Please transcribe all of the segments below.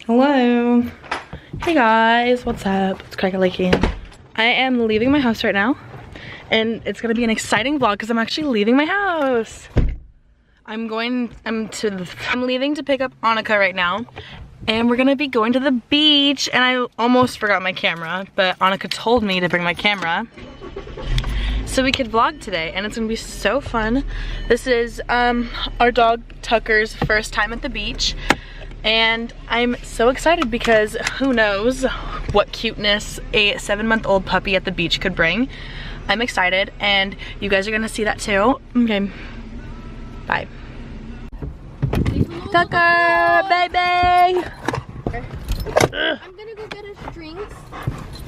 Hello. Hey guys, what's up? It's Crack-a-Lakin. I am leaving my house right now, and it's gonna be an exciting vlog because I'm actually leaving my house. I'm leaving to pick up Annika right now, and we're gonna be going to the beach, and I almost forgot my camera, but Annika told me to bring my camera so we could vlog today, and it's gonna be so fun. This is our dog Tucker's first time at the beach, and I'm so excited because who knows what cuteness a 7-month-old puppy at the beach could bring. I'm excited, and you guys are gonna see that too. Okay, bye. Tucker, baby! I'm gonna go get us drinks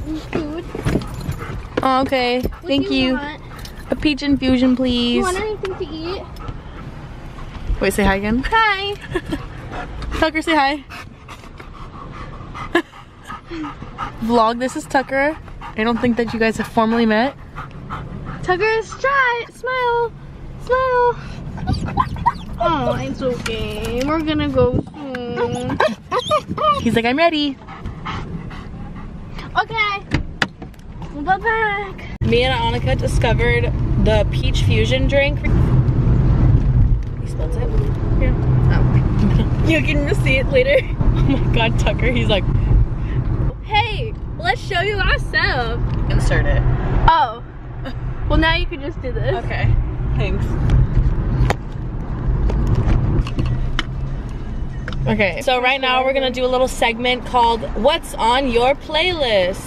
and food. Oh, okay, thank you. A peach infusion, please. You want anything to eat? Wait, say hi again. Hi. Tucker, say hi. Vlog, this is Tucker. I don't think that you guys have formally met. Tucker, smile. Smile. Oh, it's okay. We're gonna go soon. He's like, I'm ready. Okay. We'll go back. Me and Annika discovered the peach fusion drink. You spilled it? Yeah. Oh. You can see it later. Oh my god, Tucker, he's like, Hey, let's show you ourselves. insert it. Oh. Well, now you can just do this. Okay, thanks. Okay, so right now we're gonna do a little segment called What's on Your Playlist?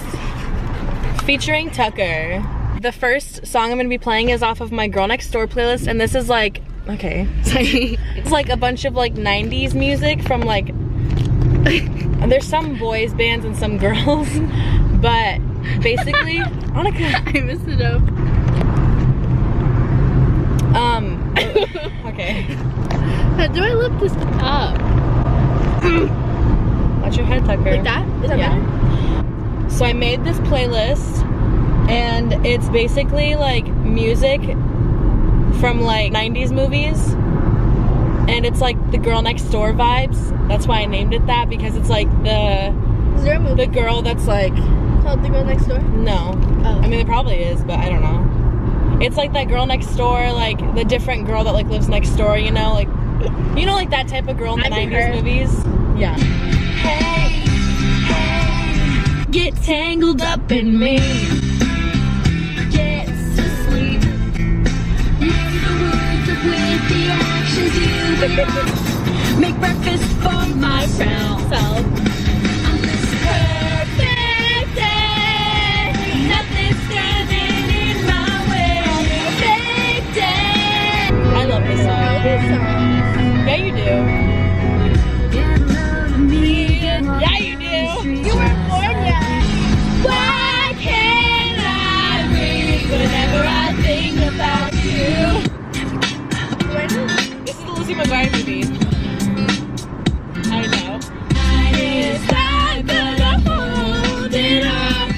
Featuring Tucker. The first song I'm gonna be playing is off of my Girl Next Door playlist, and this is like, okay, it's like a bunch of like 90s music from like, there's some boys bands and some girls, but basically, Annika, I messed it up. Okay. How do I lift this up? Watch your head, Tucker. Like that? Is that better? So I made this playlist, and it's basically like music from like 90s movies, and it's like the Girl Next Door vibes. That's why I named it that, because it's like Is there a movie the girl that's like, called The Girl Next Door? no. Oh. I mean, there probably is, but I don't know. It's like that girl next door, like the different girl that like lives next door, you know, like that type of girl in the 90s movies. Yeah. Hey, hey, get tangled up in me. Get to sleep. Make the words up with the actions you do. Make breakfast for myself. On this perfect day, nothing's standing in my way. Perfect day. I love this song. Yeah, you do. Yeah, you do. You weren't born yet. Why can't I breathe whenever I think about you? This is the Lizzie McGuire movie. I know. It's not gonna hold it up.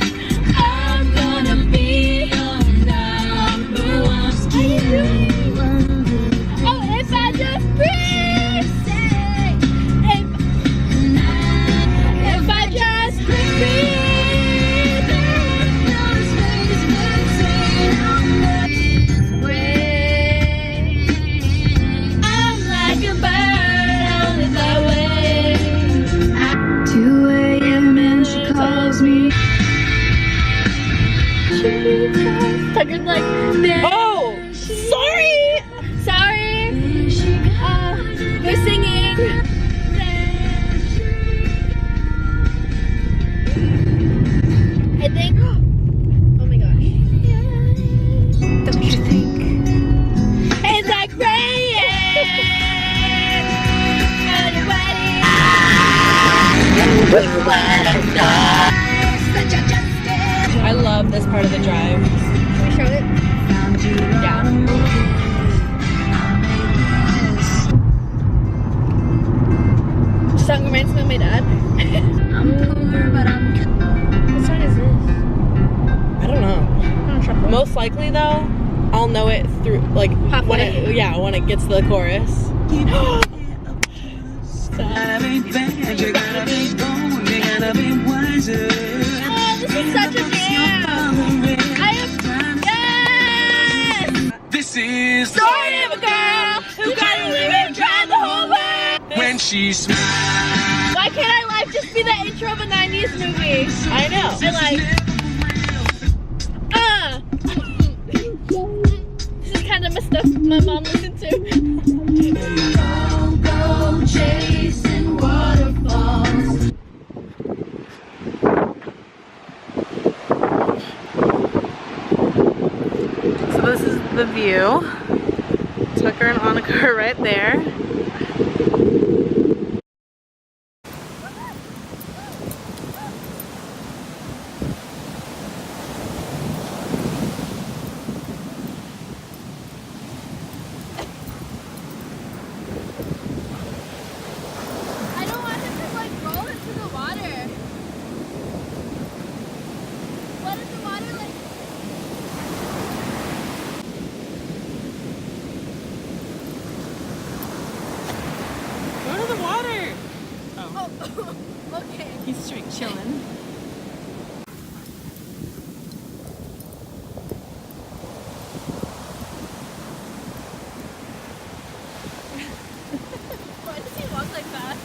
I'm gonna be your number one. Oh, if I just breathe, If I just breathe. I'm like a bird on the way. 2 a.m. and she calls me. Tucker's like, Oh, sorry. sorry. We're singing. I think. Oh my gosh. Don't you think? It's like rain. I love this part of the drive. Can we show it? Yeah. This song reminds me of my dad. I'm poor, but I'm. What song is this? I don't know. On truffle. Most likely though, I'll know it through like when it gets to the chorus. This is such a jam. Yes! This is the Story of a girl who got to live and drive the whole world. when she smiles. Why can't our life just be the intro of a 90s movie? I know. I this is kind of my stuff my mom listened to. Go chasing waterfalls. So this is the view. Tucker and Annika are right there. I don't want him to like roll into the water. What if the water like... Go to the water. Oh, okay. He's straight chilling. Why does he walk like that?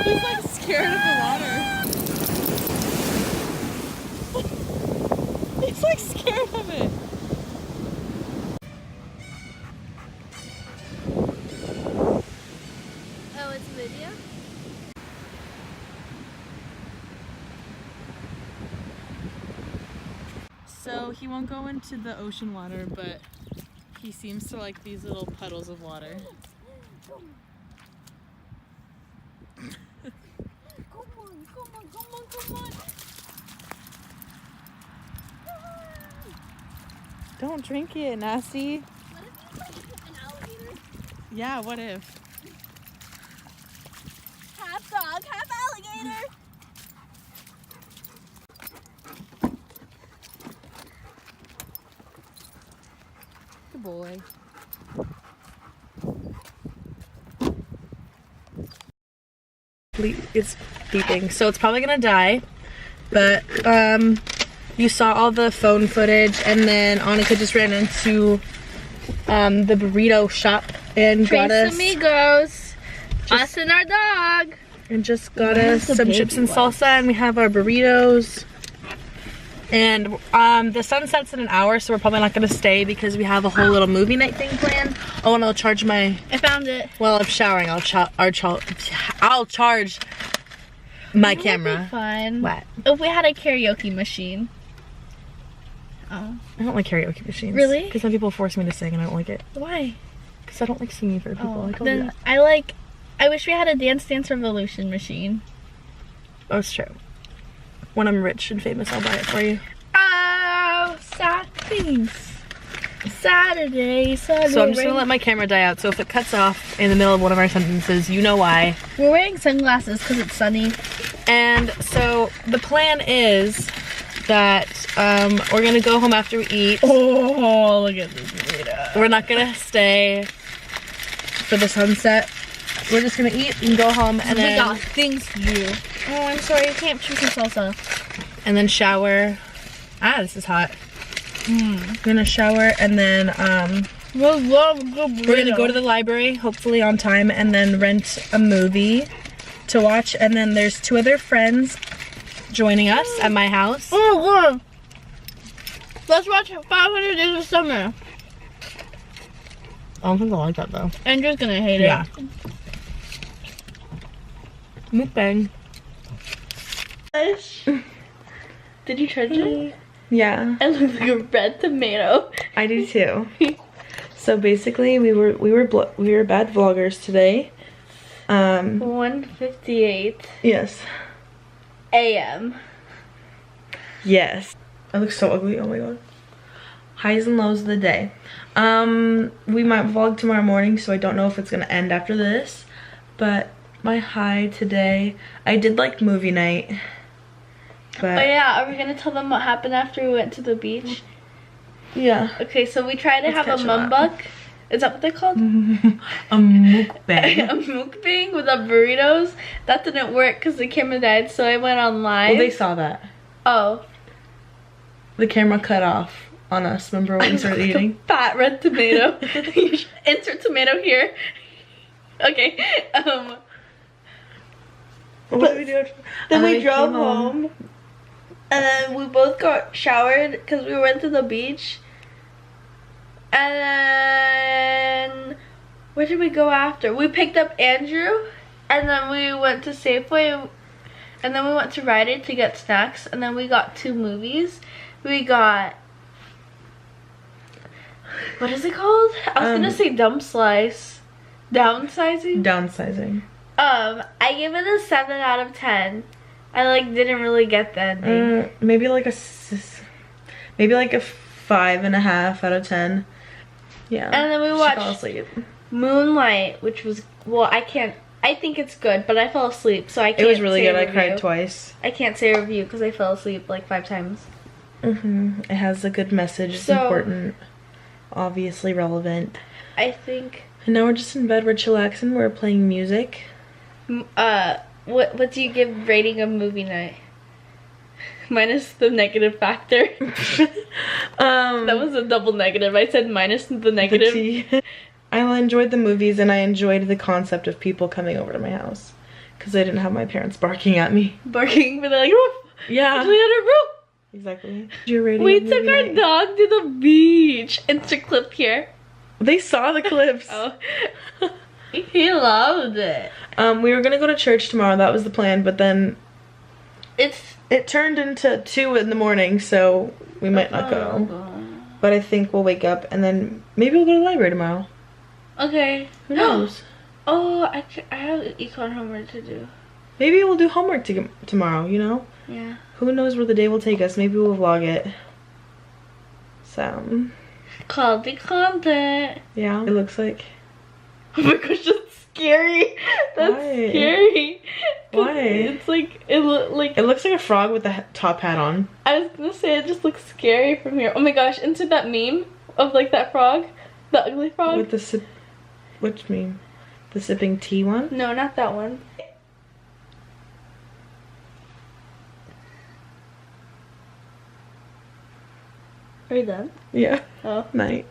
He's like scared of the water. He's like scared of it. Oh, it's a video? So he won't go into the ocean water, but he seems to like these little puddles of water. Come on. Don't drink it, nasty. What if he's like an alligator? Yeah, what if? Half dog, half alligator. Good boy. It's beeping, so it's probably gonna die. But you saw all the phone footage, and then Annika just ran into the burrito shop and got us amigos. Us and our dog. and just got us some chips and salsa, and we have our burritos. And the sun sets in an hour, so we're probably not gonna stay because we have a whole little movie night thing planned. Oh, and I'll charge my. I found it. While I'm showering, I'll charge my camera. Fun. What? If we had a karaoke machine. Oh. I don't like karaoke machines. Really? Because some people force me to sing, and I don't like it. Why? Because I don't like singing for people. Oh, I told you then that. I wish we had a Dance Dance Revolution machine. Oh, it's true. When I'm rich and famous, I'll buy it for you. Oh, thanks. Saturday. So I'm just gonna let my camera die out. So if it cuts off in the middle of one of our sentences, you know why. We're wearing sunglasses because it's sunny. And so the plan is that we're gonna go home after we eat. Oh, look at this burrito. We're not gonna stay for the sunset. We're just gonna eat and go home, and We then got things to do. Oh, I'm sorry, I can't choose some salsa. and then shower. Ah, this is hot. We're gonna shower, and then We're gonna go to the library, hopefully on time, and then rent a movie to watch. And then there's 2 other friends joining us at my house. Oh, God. Let's watch 500 Days of Summer. I don't think I like that though. Andrew's gonna hate it. Yeah. Mukbang. Did you charge it? Yeah, It looks like a red tomato. I do too. So basically, we were bad vloggers today. 1:58 Yes. a.m. Yes. I look so ugly. Oh my god. Highs and lows of the day. We might vlog tomorrow morning, so I don't know if it's gonna end after this. But my high today, I did like movie night. but yeah, are we gonna tell them what happened after we went to the beach? yeah. Okay, so we tried to Let's have a catch 'em up. mumbuk. Is that what they're called? A mukbang. A mukbang with burritos. That didn't work because the camera died, so I went online. Well, they saw that. Oh. The camera cut off on us. Remember when we started eating? Fat red tomato. Insert tomato here. Okay. What did we do? Then And we we drove came home. And then we both got showered because we went to the beach. And then where did we go after? We picked up Andrew, and then we went to Safeway, and then we went to Rite Aid to get snacks, and then we got 2 movies. We got, what is it called? I was gonna say dump slice. Downsizing? Downsizing. I give it a 7 out of 10. I like didn't really get the ending. Maybe like a 5.5 out of 10. Yeah. And then we She watched fell asleep. Moonlight, which was, well, I think it's good, but I fell asleep, so I can't It was really say good. a I review. cried twice. I can't say a review because I fell asleep like 5 times. It has a good message. It's So- important. Obviously relevant. I think, And now we're just in bed. We're chillaxing. We're playing music. what do you give rating a movie night? Minus the negative factor. That was a double negative. I said minus the negative. I enjoyed the movies and I enjoyed the concept of people coming over to my house. Because I didn't have my parents barking at me. Barking, but they're like, roof! Yeah. We had a roof! Exactly. Your rating We of took movie our night? dog to the beach. Insert clip here. They saw the clips. Oh. He loved it. We were gonna go to church tomorrow. That was the plan, but then it turned into 2 in the morning, so we might not go. But I think we'll wake up and then maybe we'll go to the library tomorrow. Okay. Who knows? Oh, I have econ homework to do. Maybe we'll do homework tomorrow, you know? Yeah. Who knows where the day will take us. Maybe we'll vlog it. So, Quality content. yeah, it looks like. Oh my gosh, that's scary. That's Why? scary. 'Cause Why? It's like, it looks like a frog with a top hat on. I was gonna say it just looks scary from here. Oh my gosh, into that meme of like that frog. The ugly frog. With the which meme? The sipping tea one? No, not that one. Are you done? Yeah. Oh. Night.